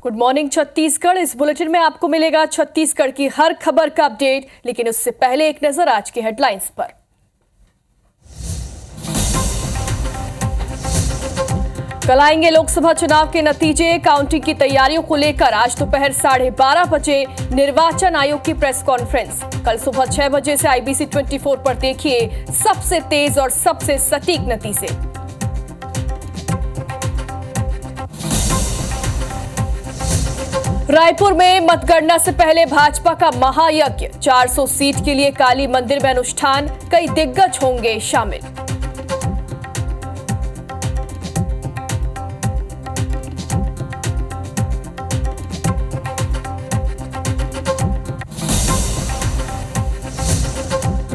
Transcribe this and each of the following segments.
Good morning Chhattisgarh. इस bulletin में आपको मिलेगा छत्तीसगढ़ की हर खबर का अपडेट, लेकिन उससे पहले एक नजर आज की हेडलाइंस पर। कल आएंगे लोकसभा चुनाव के नतीजे। काउंटिंग की तैयारियों को लेकर आज दोपहर 12:30 बजे निर्वाचन आयोग की प्रेस कॉन्फ्रेंस। कल सुबह 6 बजे से IBC 24 पर देखिए सबसे तेज और सबसे सटीक नतीजे। रायपुर में मतगणना से पहले भाजपा का महायज्ञ। 400 सीट के लिए काली मंदिर में अनुष्ठान। कई दिग्गज होंगे शामिल।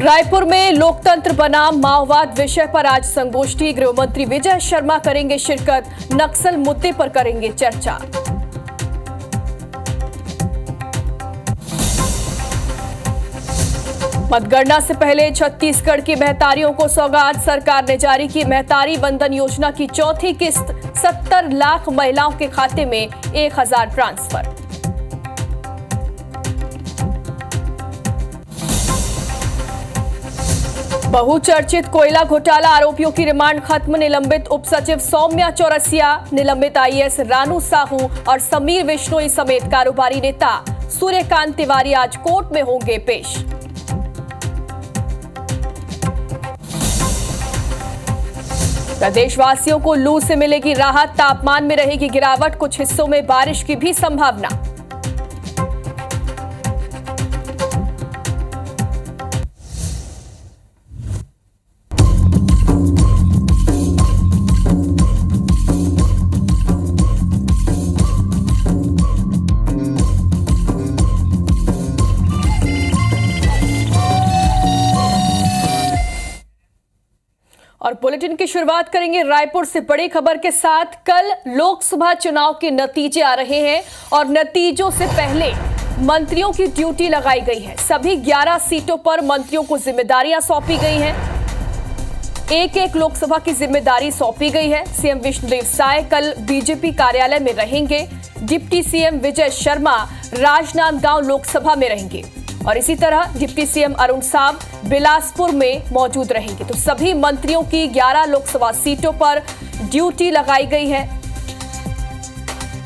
रायपुर में लोकतंत्र बनाम माओवाद विषय पर आज संगोष्ठी। गृह मंत्री विजय शर्मा करेंगे शिरकत। नक्सल मुद्दे पर करेंगे चर्चा। मतगणना से पहले छत्तीसगढ़ की महतारियों को सौगात। सरकार ने जारी की महतारी बंधन योजना की चौथी किस्त। 70 लाख महिलाओं के खाते में 1000 ट्रांसफर। बहुचर्चित कोयला घोटाला आरोपियों की रिमांड खत्म। निलंबित उप सचिव सौम्या चौरसिया, निलंबित IAS रानू साहू और समीर विश्नोई समेत कारोबारी नेता सूर्यकांत तिवारी आज कोर्ट में होंगे पेश। प्रदेशवासियों को लू से मिलेगी राहत। तापमान में रहेगी गिरावट। कुछ हिस्सों में बारिश की भी संभावना। और बुलेटिन की शुरुआत करेंगे रायपुर से बड़ी खबर के साथ। कल लोकसभा चुनाव के नतीजे आ रहे हैं और नतीजों से पहले मंत्रियों की ड्यूटी लगाई गई है। सभी 11 सीटों पर मंत्रियों को जिम्मेदारियां सौंपी गई हैं। एक लोकसभा की जिम्मेदारी सौंपी गई है। CM विष्णुदेव साय कल बीजेपी कार्यालय में रहेंगे। डिप्टी CM विजय शर्मा राजनांदगांव लोकसभा में रहेंगे और इसी तरह डिप्टी CM अरुण साव बिलासपुर में मौजूद रहेंगे। तो सभी मंत्रियों की 11 लोकसभा सीटों पर ड्यूटी लगाई गई है।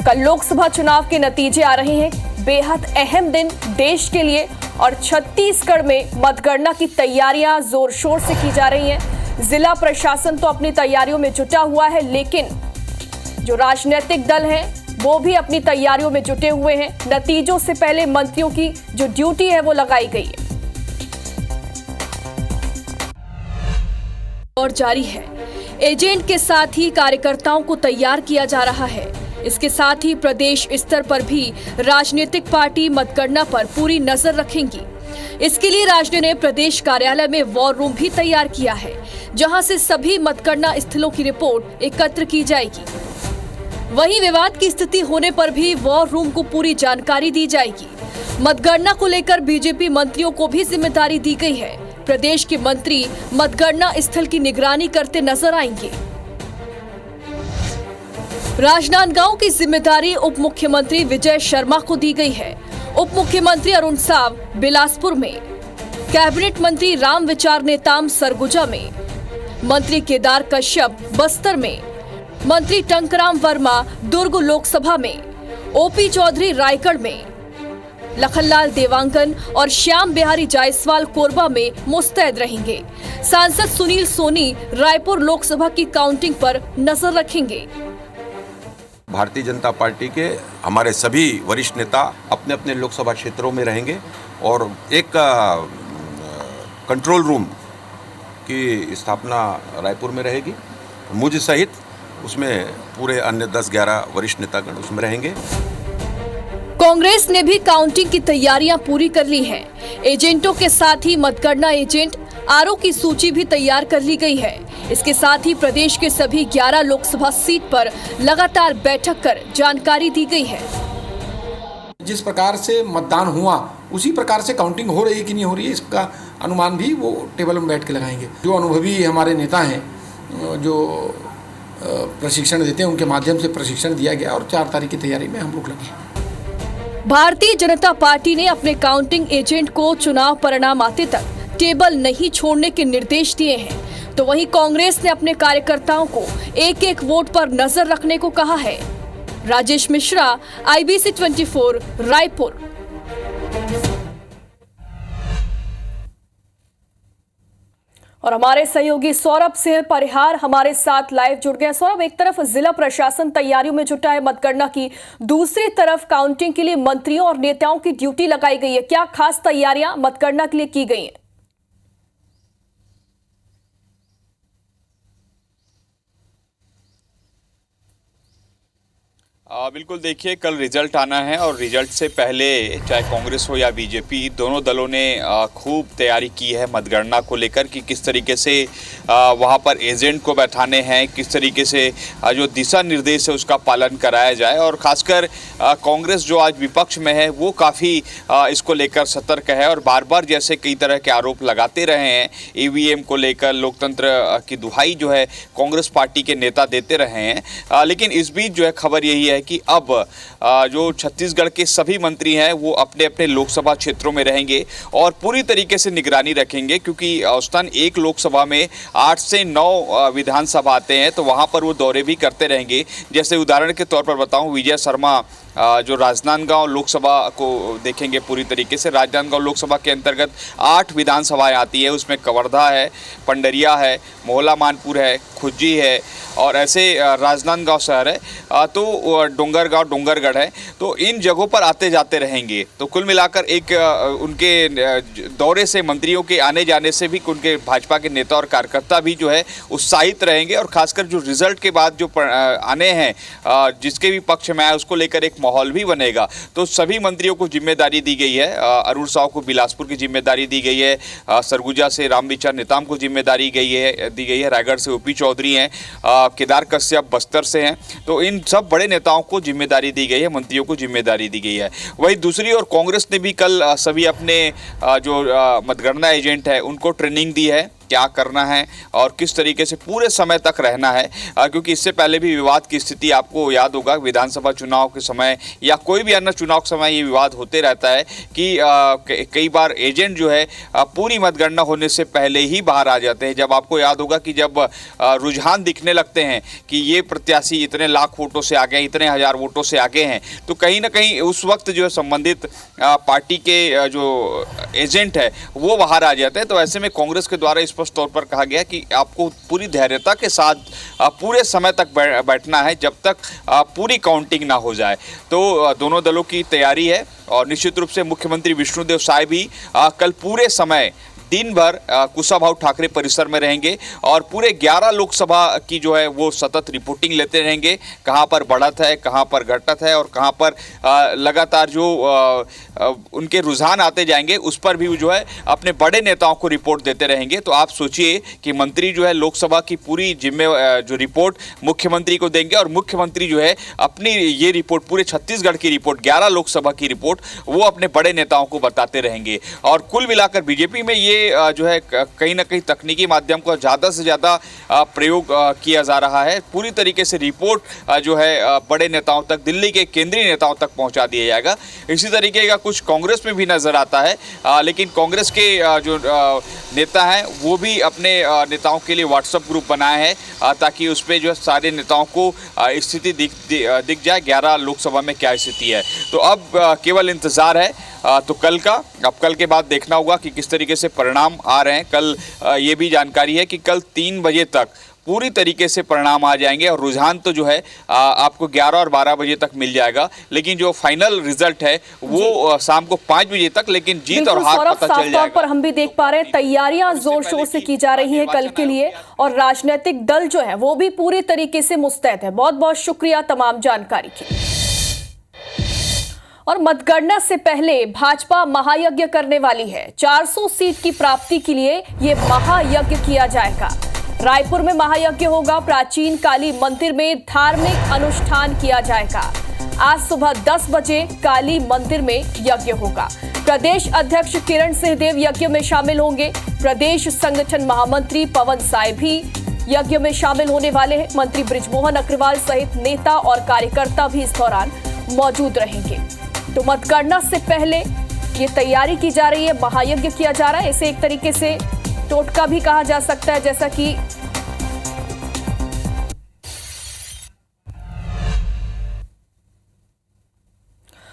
कल लोकसभा चुनाव के नतीजे आ रहे हैं। बेहद अहम दिन देश के लिए और छत्तीसगढ़ में मतगणना की तैयारियां जोर शोर से की जा रही हैं। जिला प्रशासन तो अपनी तैयारियों में जुटा हुआ है, लेकिन जो राजनीतिक दल हैं वो भी अपनी तैयारियों में जुटे हुए हैं। नतीजों से पहले मंत्रियों की जो ड्यूटी है वो लगाई गई है और जारी है। एजेंट के साथ ही कार्यकर्ताओं को तैयार किया जा रहा है। इसके साथ ही प्रदेश स्तर पर भी राजनीतिक पार्टी मतगणना पर पूरी नजर रखेंगी। इसके लिए राजद ने प्रदेश कार्यालय में वॉर रूम भी तैयार किया है, जहां से सभी मतगणना स्थलों की रिपोर्ट एकत्र की जाएगी। वहीं विवाद की स्थिति होने पर भी वॉर रूम को पूरी जानकारी दी जाएगी। मतगणना को लेकर बीजेपी मंत्रियों को भी जिम्मेदारी दी गई है। प्रदेश के मंत्री मतगणना स्थल की निगरानी करते नजर आएंगे। राजनांदगांव की जिम्मेदारी उप मुख्यमंत्री विजय शर्मा को दी गई है। उप मुख्यमंत्री अरुण साव बिलासपुर में, कैबिनेट मंत्री रामविचार नेताम सरगुजा में, मंत्री केदार कश्यप बस्तर में, मंत्री टंकराम वर्मा दुर्ग लोकसभा में, OP चौधरी रायगढ़ में, लखनलाल देवांगन और श्याम बिहारी जायसवाल कोरबा में मुस्तैद रहेंगे। सांसद सुनील सोनी रायपुर लोकसभा की काउंटिंग पर नजर रखेंगे। भारतीय जनता पार्टी के हमारे सभी वरिष्ठ नेता अपने अपने लोकसभा क्षेत्रों में रहेंगे और एक कंट्रोल रूम की स्थापना रायपुर में रहेगी। मुझ सहित उसमें पूरे अन्य 10-11 वरिष्ठ नेतागण उसमें रहेंगे। कांग्रेस ने भी काउंटिंग की तैयारियां पूरी कर ली हैं। एजेंटों के साथ ही मतगणना एजेंट आरओ की सूची भी तैयार कर ली गई है। इसके साथ ही प्रदेश के सभी 11 लोकसभा सीट पर लगातार बैठक कर जानकारी दी गई है। जिस प्रकार से मतदान हुआ उसी प्रकार से काउंटिंग हो रही है कि नहीं हो रही है, इसका अनुमान भी वो टेबल में बैठ के लगाएंगे। जो अनुभवी हमारे नेता हैं, जो प्रशिक्षण देते हैं, उनके माध्यम से प्रशिक्षण दिया गया और 4 तारीख की तैयारी में हम लोग लगे। भारतीय जनता पार्टी ने अपने काउंटिंग एजेंट को चुनाव परिणाम आते तक टेबल नहीं छोड़ने के निर्देश दिए हैं, तो वहीं कांग्रेस ने अपने कार्यकर्ताओं को एक एक वोट पर नजर रखने को कहा है। राजेश मिश्रा, IBC 24, रायपुर। और हमारे सहयोगी सौरभ सिंह परिहार हमारे साथ लाइव जुड़ गए। सौरभ, एक तरफ जिला प्रशासन तैयारियों में जुटा है मतगणना की, दूसरी तरफ काउंटिंग के लिए मंत्रियों और नेताओं की ड्यूटी लगाई गई है। क्या खास तैयारियां मतगणना के लिए की गई हैं? बिल्कुल, देखिए कल रिजल्ट आना है और रिजल्ट से पहले चाहे कांग्रेस हो या बीजेपी, दोनों दलों ने खूब तैयारी की है मतगणना को लेकर कि किस तरीके से वहां पर एजेंट को बैठाने हैं, किस तरीके से जो दिशा निर्देश है उसका पालन कराया जाए। और खासकर कांग्रेस जो आज विपक्ष में है वो काफ़ी इसको लेकर सतर्क है और बार बार जैसे कई तरह के आरोप लगाते रहे हैं EVM को लेकर, लोकतंत्र की दुहाई जो है कांग्रेस पार्टी के नेता देते रहे हैं। लेकिन इस बीच जो है खबर यही है कि अब जो छत्तीसगढ़ के सभी मंत्री हैं वो अपने अपने लोकसभा क्षेत्रों में रहेंगे और पूरी तरीके से निगरानी रखेंगे, क्योंकि औसतन एक लोकसभा में 8 से 9 विधानसभा आते हैं, तो वहां पर वो दौरे भी करते रहेंगे। जैसे उदाहरण के तौर पर बताऊं, विजय शर्मा जो राजनांदगांव लोकसभा को देखेंगे पूरी तरीके से। राजनांदगांव लोकसभा के अंतर्गत 8 विधानसभाएं आती है, उसमें कवर्धा है, पंडरिया है, मोहला मानपुर है, खुज्जी है और ऐसे राजनांदगांव शहर है, तो डोंगरगढ़ है। तो इन जगहों पर आते जाते रहेंगे। तो कुल मिलाकर एक उनके दौरे से, मंत्रियों के आने जाने से भी उनके भाजपा के नेता और कार्यकर्ता भी जो है उत्साहित रहेंगे और खासकर जो रिजल्ट के बाद जो आने हैं, जिसके भी पक्ष में आए उसको लेकर एक माहौल भी बनेगा। तो सभी मंत्रियों को जिम्मेदारी दी गई है। अरुण साहू को बिलासपुर की जिम्मेदारी दी गई है, सरगुजा से रामविचार नेताम को जिम्मेदारी दी गई है, रायगढ़ से OP चौधरी हैं, केदार कश्यप बस्तर से हैं। तो इन सब बड़े नेताओं को जिम्मेदारी दी गई है, मंत्रियों को जिम्मेदारी दी गई है। वहीं दूसरी ओर कांग्रेस ने भी कल सभी अपने जो मतगणना एजेंट है उनको ट्रेनिंग दी है, क्या करना है और किस तरीके से पूरे समय तक रहना है, क्योंकि इससे पहले भी विवाद की स्थिति आपको याद होगा, विधानसभा चुनाव के समय या कोई भी अन्य चुनाव के समय ये विवाद होते रहता है कि कई बार एजेंट जो है पूरी मतगणना होने से पहले ही बाहर आ जाते हैं। जब आपको याद होगा कि जब रुझान दिखने लगते हैं कि ये प्रत्याशी इतने लाख वोटों से आगे हैं, इतने हजार वोटों से आगे हैं, तो कहीं ना कहीं उस वक्त जो है संबंधित पार्टी के जो एजेंट है वो बाहर आ जाते हैं। तो ऐसे में कांग्रेस के द्वारा स्पष्ट तौर पर कहा गया कि आपको पूरी धैर्यता के साथ पूरे समय तक बैठना है जब तक पूरी काउंटिंग ना हो जाए। तो दोनों दलों की तैयारी है और निश्चित रूप से मुख्यमंत्री विष्णुदेव साय भी कल पूरे समय दिन भर कुशाभाऊ ठाकरे परिसर में रहेंगे और पूरे 11 लोकसभा की जो है वो सतत रिपोर्टिंग लेते रहेंगे, कहां पर बढ़त है, कहां पर घटत है और कहां पर लगातार जो उनके रुझान आते जाएंगे उस पर भी जो है अपने बड़े नेताओं को रिपोर्ट देते रहेंगे। तो आप सोचिए कि मंत्री जो है लोकसभा की पूरी जो रिपोर्ट मुख्यमंत्री को देंगे और मुख्यमंत्री जो है अपनी ये रिपोर्ट, पूरे छत्तीसगढ़ की रिपोर्ट, 11 लोकसभा की रिपोर्ट वो अपने बड़े नेताओं को बताते रहेंगे। और कुल मिलाकर बीजेपी में ये जो है कहीं ना कहीं तकनीकी माध्यम का ज़्यादा से ज़्यादा प्रयोग किया जा रहा है। पूरी तरीके से रिपोर्ट जो है बड़े नेताओं तक, दिल्ली के केंद्रीय नेताओं तक पहुंचा दिया जाएगा। इसी तरीके का कुछ कांग्रेस में भी नज़र आता है, लेकिन कांग्रेस के जो नेता हैं वो भी अपने नेताओं के लिए व्हाट्सएप ग्रुप बनाए हैं ताकि उस पर जो है सारे नेताओं को स्थिति दिख जाए 11 लोकसभा में क्या स्थिति है। तो अब केवल इंतज़ार है तो कल का। अब कल के बाद देखना होगा कि किस तरीके से परिणाम आ रहे हैं। कल ये भी जानकारी है कि कल 3 बजे तक पूरी तरीके से परिणाम आ जाएंगे और रुझान तो जो है आपको 11 और 12 बजे तक मिल जाएगा, लेकिन जो फाइनल रिजल्ट है वो शाम को 5 बजे तक, लेकिन जीत और हार पता चल जाएगा। पर हम भी देख पा रहे हैं तैयारियां जोर शोर से की जा रही हैं कल के लिए और राजनीतिक दल जो है वो भी पूरी तरीके से मुस्तैद है। बहुत बहुत शुक्रिया तमाम जानकारी के लिए। और मतगणना से पहले भाजपा महायज्ञ करने वाली है। 400 सीट की प्राप्ति के लिए ये महायज्ञ किया जाएगा। रायपुर में महायज्ञ होगा। प्राचीन काली मंदिर में धार्मिक अनुष्ठान किया जाएगा। आज सुबह 10 बजे काली मंदिर में यज्ञ होगा। प्रदेश अध्यक्ष किरण सिंहदेव यज्ञ में शामिल होंगे। प्रदेश संगठन महामंत्री पवन साय भी यज्ञ में शामिल होने वाले हैं। मंत्री बृजमोहन अग्रवाल सहित नेता और कार्यकर्ता भी इस दौरान मौजूद रहेंगे। तो मतगणना से पहले ये तैयारी की जा रही है, महायज्ञ किया जा रहा है। इसे एक तरीके से टोटका भी कहा जा सकता है, जैसा कि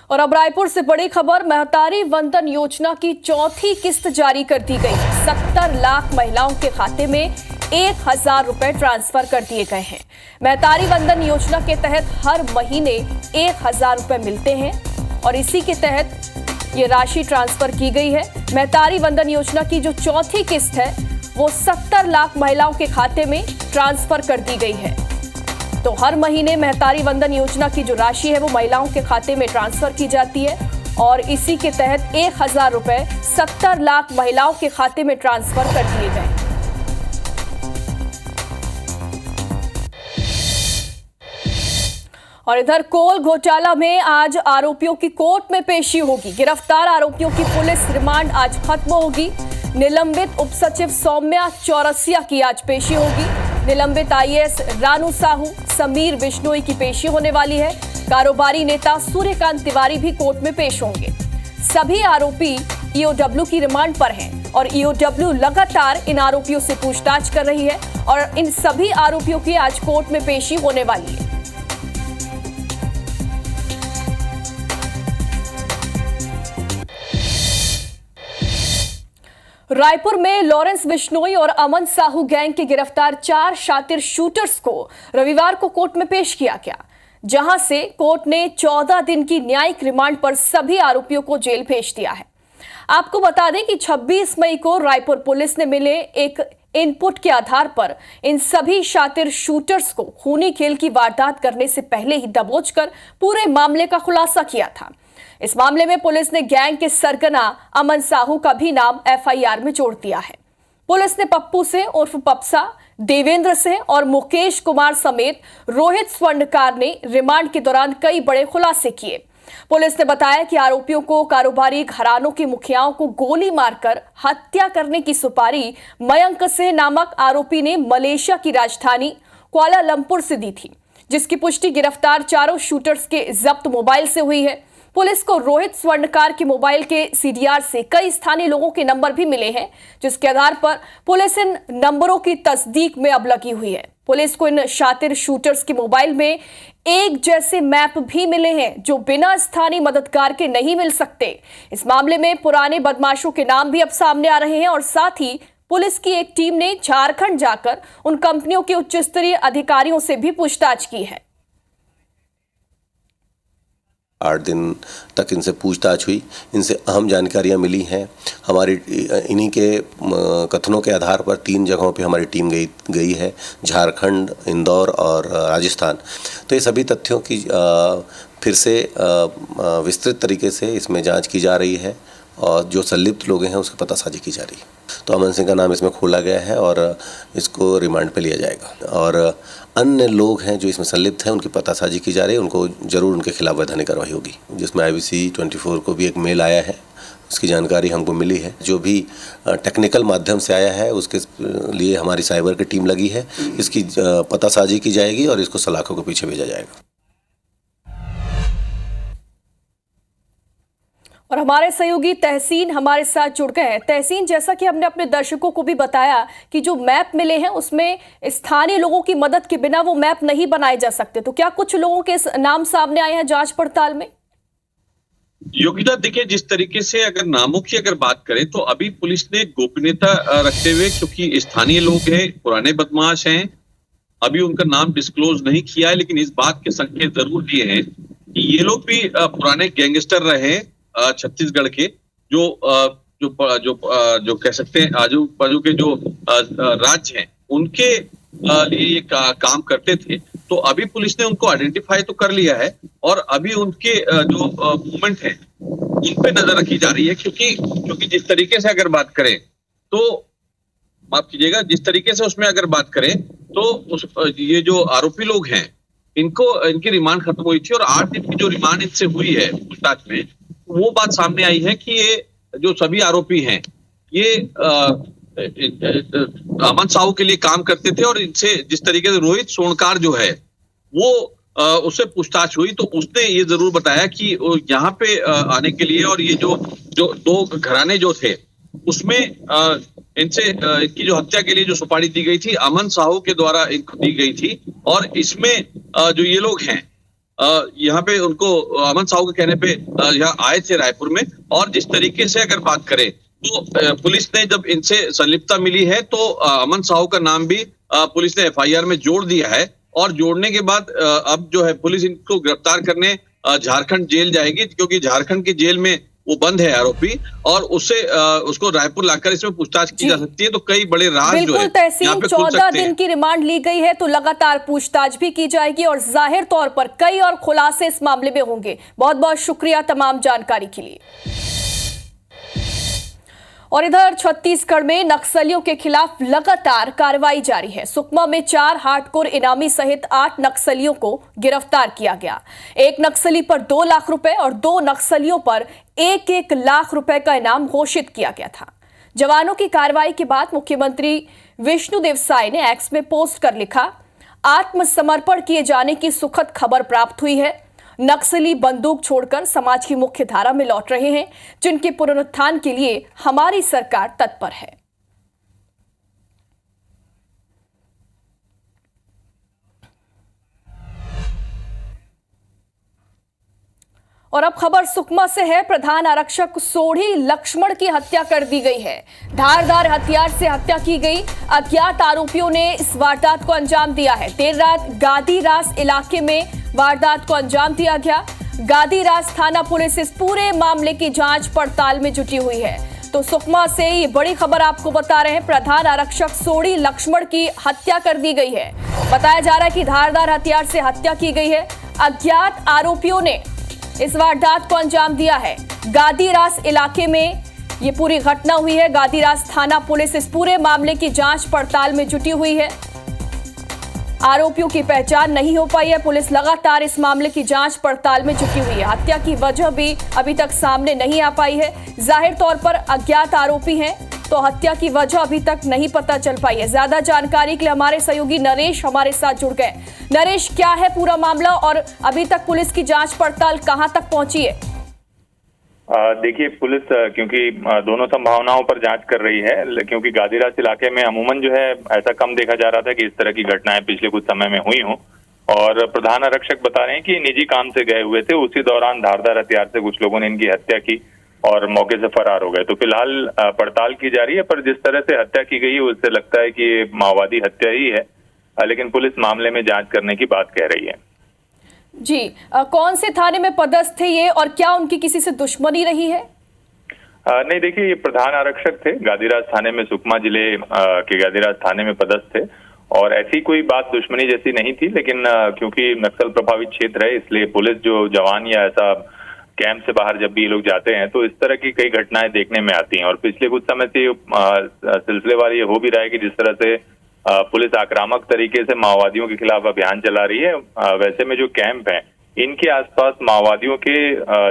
और अब रायपुर से बड़ी खबर, महतारी वंदन योजना की चौथी किस्त जारी कर दी गई है। 70 लाख महिलाओं के खाते में 1000 रुपए ट्रांसफर कर दिए गए हैं। महतारी वंदन योजना के तहत हर महीने 1000 रुपए मिलते हैं और इसी के तहत ये राशि ट्रांसफर की गई है। महतारी वंदन योजना की जो चौथी किस्त है वो 70 लाख महिलाओं के खाते में ट्रांसफर कर दी गई है। तो हर महीने महतारी वंदन योजना की जो राशि है वो महिलाओं के खाते में ट्रांसफर की जाती है और इसी के तहत 1000 रुपए 70 लाख महिलाओं के खाते में ट्रांसफर कर दिए गए। और इधर कोल घोटाला में आज आरोपियों की कोर्ट में पेशी होगी। गिरफ्तार आरोपियों की पुलिस रिमांड आज खत्म होगी। निलंबित उप सचिव सौम्या चौरसिया की आज पेशी होगी। निलंबित आईएएस रानू साहू, समीर बिश्नोई की पेशी होने वाली है। कारोबारी नेता सूर्यकांत तिवारी भी कोर्ट में पेश होंगे। सभी आरोपी ईओडब्ल्यू की रिमांड पर हैं और ईओडब्ल्यू लगातार इन आरोपियों से पूछताछ कर रही है और इन सभी आरोपियों की आज कोर्ट में पेशी होने वाली है। रायपुर में लॉरेंस बिश्नोई और अमन साहू गैंग के गिरफ्तार 4 शातिर शूटर्स को रविवार को कोर्ट में पेश किया गया, जहां से कोर्ट ने 14 दिन की न्यायिक रिमांड पर सभी आरोपियों को जेल भेज दिया है। आपको बता दें कि 26 मई को रायपुर पुलिस ने मिले एक इनपुट के आधार पर इन सभी शातिर शूटर्स को खूनी खेल की वारदात करने से पहले ही दबोचकर पूरे मामले का खुलासा किया था। इस मामले में पुलिस ने गैंग के सरगना अमन साहू का भी नाम एफआईआर में जोड़ दिया है। पुलिस ने पप्पू से उर्फ पप्सा, देवेंद्र से और मुकेश कुमार समेत रोहित स्वर्णकार ने रिमांड के दौरान कई बड़े खुलासे किए। पुलिस ने बताया कि आरोपियों को कारोबारी घरानों के मुखियाओं को गोली मारकर हत्या करने की सुपारी मयंक सिंह नामक आरोपी ने मलेशिया की राजधानी कुआलालंपुर से दी थी, जिसकी पुष्टि गिरफ्तार चारों शूटर्स के जब्त मोबाइल से हुई है। पुलिस को रोहित स्वर्णकार के मोबाइल के सीडीआर से कई स्थानीय लोगों के नंबर भी मिले हैं, जिसके आधार पर पुलिस इन नंबरों की तस्दीक में अब लगी हुई है। पुलिस को इन शातिर शूटर्स के मोबाइल में एक जैसे मैप भी मिले हैं जो बिना स्थानीय मददगार के नहीं मिल सकते। इस मामले में पुराने बदमाशों के नाम भी अब सामने आ रहे हैं और साथ ही पुलिस की एक टीम ने झारखंड जाकर उन कंपनियों के उच्च स्तरीय अधिकारियों से भी पूछताछ की है। 8 दिन तक इनसे पूछताछ हुई, इनसे अहम जानकारियां मिली हैं। हमारी इन्हीं के कथनों के आधार पर 3 जगहों पे हमारी टीम गई है, झारखंड, इंदौर और राजस्थान। तो ये सभी तथ्यों की फिर से विस्तृत तरीके से इसमें जांच की जा रही है और जो संलिप्त लोग हैं उसकी पतासाजी की जा रही है। तो अमन सिंह का नाम इसमें खोला गया है और इसको रिमांड पे लिया जाएगा और अन्य लोग हैं जो इसमें संलिप्त हैं उनकी पतासाजी की जा रही है, उनको जरूर उनके खिलाफ वैधानिक कार्रवाई होगी। जिसमें IBC 24 को भी एक मेल आया है, उसकी जानकारी हमको मिली है। जो भी टेक्निकल माध्यम से आया है उसके लिए हमारी साइबर की टीम लगी है, इसकी पतासाजी की जाएगी और इसको सलाखों के पीछे भेजा जाएगा। और हमारे सहयोगी तहसीन हमारे साथ जुड़ गए हैं। तहसीन, जैसा कि हमने अपने दर्शकों को भी बताया कि जो मैप मिले हैं उसमें स्थानीय लोगों की मदद के बिना वो मैप नहीं बनाए जा सकते, तो क्या कुछ लोगों के नाम सामने आए हैं जांच पड़ताल में? योगिता, देखिए, जिस तरीके से अगर नामों की अगर बात करें तो अभी पुलिस ने गोपनीयता रखते हुए, क्योंकि स्थानीय लोग हैं, पुराने बदमाश हैं, अभी उनका नाम डिस्क्लोज नहीं किया है, लेकिन इस बात के संकेत जरूर दिए हैं कि ये लोग भी पुराने गैंगस्टर रहे छत्तीसगढ़ के, जो कह सकते हैं आजू बाजू के जो राज्य हैं उनके लिए ये काम करते थे। तो अभी पुलिस ने उनको आइडेंटिफाई तो कर लिया है और अभी उनके जो मूवमेंट है उन पे नजर रखी जा रही है, क्योंकि जिस तरीके से अगर बात करें तो माफ कीजिएगा, जिस तरीके से उसमें अगर बात करें तो ये जो आरोपी लोग हैं इनकी रिमांड खत्म हुई थी और 8 दिन की जो रिमांड इनसे हुई है पूछताछ में, वो बात सामने आई है कि ये जो सभी आरोपी हैं ये अमन साहू के लिए काम करते थे और इनसे जिस तरीके से रोहित सोनकार जो है वो उससे पूछताछ हुई तो उसने ये जरूर बताया कि यहाँ पे आने के लिए और ये जो जो दो घराने जो थे उसमें इनसे इनकी जो हत्या के लिए जो सुपारी दी गई थी अमन साहू के द्वारा इनको दी गई थी और इसमें जो ये लोग हैं यहाँ पे उनको अमन साहू के कहने पे यहाँ आए थे रायपुर में और जिस तरीके से अगर बात करें तो पुलिस ने जब इनसे संलिप्तता मिली है तो अमन साहू का नाम भी पुलिस ने एफआईआर में जोड़ दिया है और जोड़ने के बाद अब जो है पुलिस इनको गिरफ्तार करने झारखंड जेल जाएगी क्योंकि झारखंड की जेल में वो बंद है आरोपी और उससे उसको रायपुर लाकर इसमें पूछताछ की जा सकती है तो कई बड़े राज जो है तहसीन 14 दिन की रिमांड ली गई है तो लगातार पूछताछ भी की जाएगी और जाहिर तौर पर कई और खुलासे इस मामले में होंगे। बहुत बहुत शुक्रिया तमाम जानकारी के लिए। और इधर छत्तीसगढ़ में नक्सलियों के खिलाफ लगातार कार्रवाई जारी है। सुकमा में 4 हार्डकोर इनामी सहित 8 नक्सलियों को गिरफ्तार किया गया। एक नक्सली पर 2 लाख रुपए और 2 नक्सलियों पर 1-1 लाख रुपए का इनाम घोषित किया गया था। जवानों की कार्रवाई के बाद मुख्यमंत्री विष्णुदेव साय ने एक्स में पोस्ट कर लिखा, आत्मसमर्पण किए जाने की सुखद खबर प्राप्त हुई है। नक्सली बंदूक छोड़कर समाज की मुख्य धारा में लौट रहे हैं, जिनके पुनरुत्थान के लिए हमारी सरकार तत्पर है। और अब खबर सुकमा से है। प्रधान आरक्षक सोढ़ी लक्ष्मण की हत्या कर दी गई है। धारदार हथियार से हत्या की गई। अज्ञात आरोपियों ने इस वारदात को अंजाम दिया है। देर रात गादीरास इलाके में वारदात को अंजाम दिया गया। गादीरास थाना पुलिस इस पूरे मामले की जांच पड़ताल में जुटी हुई है। तो सुकमा से ये बड़ी खबर आपको बता रहे हैं, प्रधान आरक्षक सोढ़ी लक्ष्मण की हत्या कर दी गई है। बताया जा रहा है कि धारदार हथियार से हत्या की गई है। अज्ञात आरोपियों ने इस वारदात को अंजाम दिया है। गादीरास इलाके में ये पूरी घटना हुई है। गादीरास थाना पुलिस इस पूरे मामले की जांच पड़ताल में जुटी हुई है। आरोपियों की पहचान नहीं हो पाई है। पुलिस लगातार इस मामले की जांच पड़ताल में जुटी हुई है। हत्या की वजह भी अभी तक सामने नहीं आ पाई है। जाहिर तौर पर अज्ञात आरोपी हैं तो हत्या की वजह अभी तक नहीं पता चल पाई है। ज्यादा जानकारी के लिए हमारे सहयोगी नरेश हमारे साथ जुड़ गए। नरेश, क्या है पूरा मामला और अभी तक पुलिस की जांच पड़ताल कहां तक पहुंची है? देखिए, पुलिस क्योंकि दोनों संभावनाओं पर जांच कर रही है, क्योंकि गादीरास इलाके में अमूमन जो है ऐसा कम देखा जा रहा था कि इस तरह की घटनाएं पिछले कुछ समय में हुई हों। और प्रधान आरक्षक बता रहे हैं कि निजी काम से गए हुए थे, उसी दौरान धारदार हथियार से कुछ लोगों ने इनकी हत्या की और मौके से फरार हो गए। तो फिलहाल पड़ताल की जा रही है, पर जिस तरह से हत्या की गई है उससे लगता है कि ये माओवादी हत्या ही है, लेकिन पुलिस मामले में जांच करने की बात कह रही है। जी, कौन से थाने में पदस्थ थे ये और क्या उनकी किसी से दुश्मनी रही है? नहीं, देखिए, ये प्रधान आरक्षक थे, गादीरास थाने में, सुकमा जिले के गादीरास थाने में पदस्थ थे और ऐसी कोई बात दुश्मनी जैसी नहीं थी। लेकिन क्योंकि नक्सल प्रभावित क्षेत्र है, इसलिए पुलिस जो जवान या ऐसा कैंप से बाहर जब भी ये लोग जाते हैं तो इस तरह की कई घटनाएं देखने में आती हैं। और पिछले कुछ समय से सिलसिलेवार ये हो भी रहा है कि जिस तरह से पुलिस आक्रामक तरीके से माओवादियों के खिलाफ अभियान चला रही है, वैसे में जो कैंप हैं इनके आसपास माओवादियों के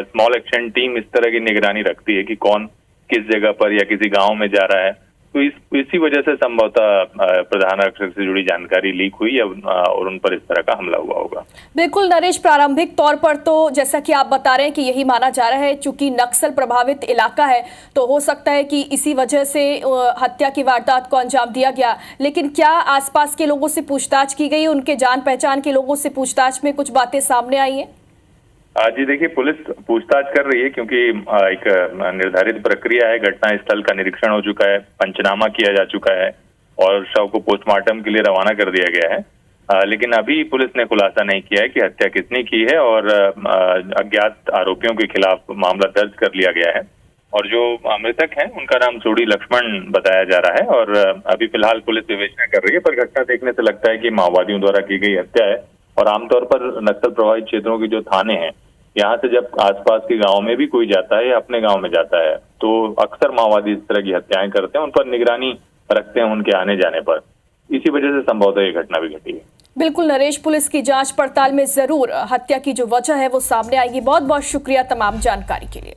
स्मॉल एक्शन टीम इस तरह की निगरानी रखती है कि कौन किस जगह पर या किसी गांव में जा रहा है। तो इसी वजह से संभवतः प्रधान आरक्षक से जुड़ी जानकारी लीक हुई और उन पर इस तरह का हमला हुआ होगा। बिल्कुल नरेश, प्रारंभिक तौर पर तो जैसा कि आप बता रहे हैं कि यही माना जा रहा है, चूंकि नक्सल प्रभावित इलाका है तो हो सकता है कि इसी वजह से हत्या की वारदात को अंजाम दिया गया। लेकिन क्या आसपास के लोगों से पूछताछ की गई? उनके जान पहचान के लोगों से पूछताछ में कुछ बातें सामने आई है? जी, देखिए, पुलिस पूछताछ कर रही है क्योंकि एक निर्धारित प्रक्रिया है। घटना स्थल का निरीक्षण हो चुका है, पंचनामा किया जा चुका है और शव को पोस्टमार्टम के लिए रवाना कर दिया गया है। लेकिन अभी पुलिस ने खुलासा नहीं किया है कि हत्या किसने की है और अज्ञात आरोपियों के खिलाफ मामला दर्ज कर लिया गया है। और जो मृतक हैं उनका नाम सोढ़ी लक्ष्मण बताया जा रहा है और अभी फिलहाल पुलिस विवेचना कर रही है। पर घटना देखने से लगता है कि माओवादियों द्वारा की गई हत्या है। और आमतौर पर नक्सल प्रभावित क्षेत्रों के जो थाने हैं, यहाँ से जब आसपास के गांव में भी कोई जाता है या अपने गांव में जाता है तो अक्सर माओवादी इस तरह की हत्याएं करते हैं, उन पर निगरानी रखते हैं उनके आने जाने पर। इसी वजह से संभवतः ये घटना भी घटी है। बिल्कुल नरेश, पुलिस की जांच पड़ताल में जरूर हत्या की जो वजह है वो सामने आएगी। बहुत बहुत शुक्रिया तमाम जानकारी के लिए।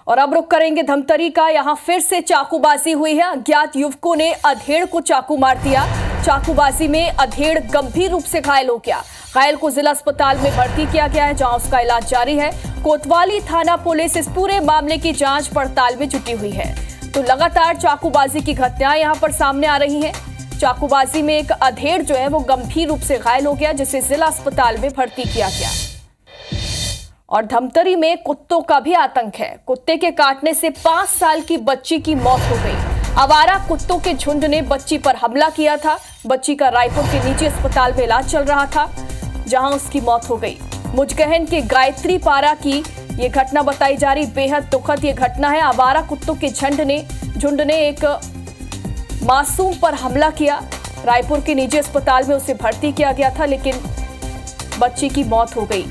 और अब रुक करेंगे धमतरी का। यहां फिर से चाकूबाजी हुई है। अज्ञात युवकों ने अधेड़ को चाकू मार दिया। चाकूबाजी में अधेड़ गंभीर रूप से घायल हो गया। घायल को जिला अस्पताल में भर्ती किया गया है, जहां उसका इलाज जारी है। कोतवाली थाना पुलिस इस पूरे मामले की जांच पड़ताल में जुटी हुई है। तो लगातार चाकूबाजी की घटनाएं यहां पर सामने आ रही हैं। चाकूबाजी में एक अधेड़ जो है वो गंभीर रूप से घायल हो गया, जिसे जिला अस्पताल में भर्ती किया गया। और धमतरी में कुत्तों का भी आतंक है। कुत्ते के काटने से 5 साल की बच्ची की मौत हो गई। आवारा कुत्तों के झुंड ने बच्ची पर हमला किया था। बच्ची का रायपुर के निजी अस्पताल में इलाज चल रहा था, जहां उसकी मौत हो गई। मुजगहन के गायत्री पारा की यह घटना बताई जा रही। बेहद दुखद ये घटना है। आवारा कुत्तों के झुंड ने एक मासूम पर हमला किया। रायपुर के निजी अस्पताल में उसे भर्ती किया गया था, लेकिन बच्ची की मौत हो गई।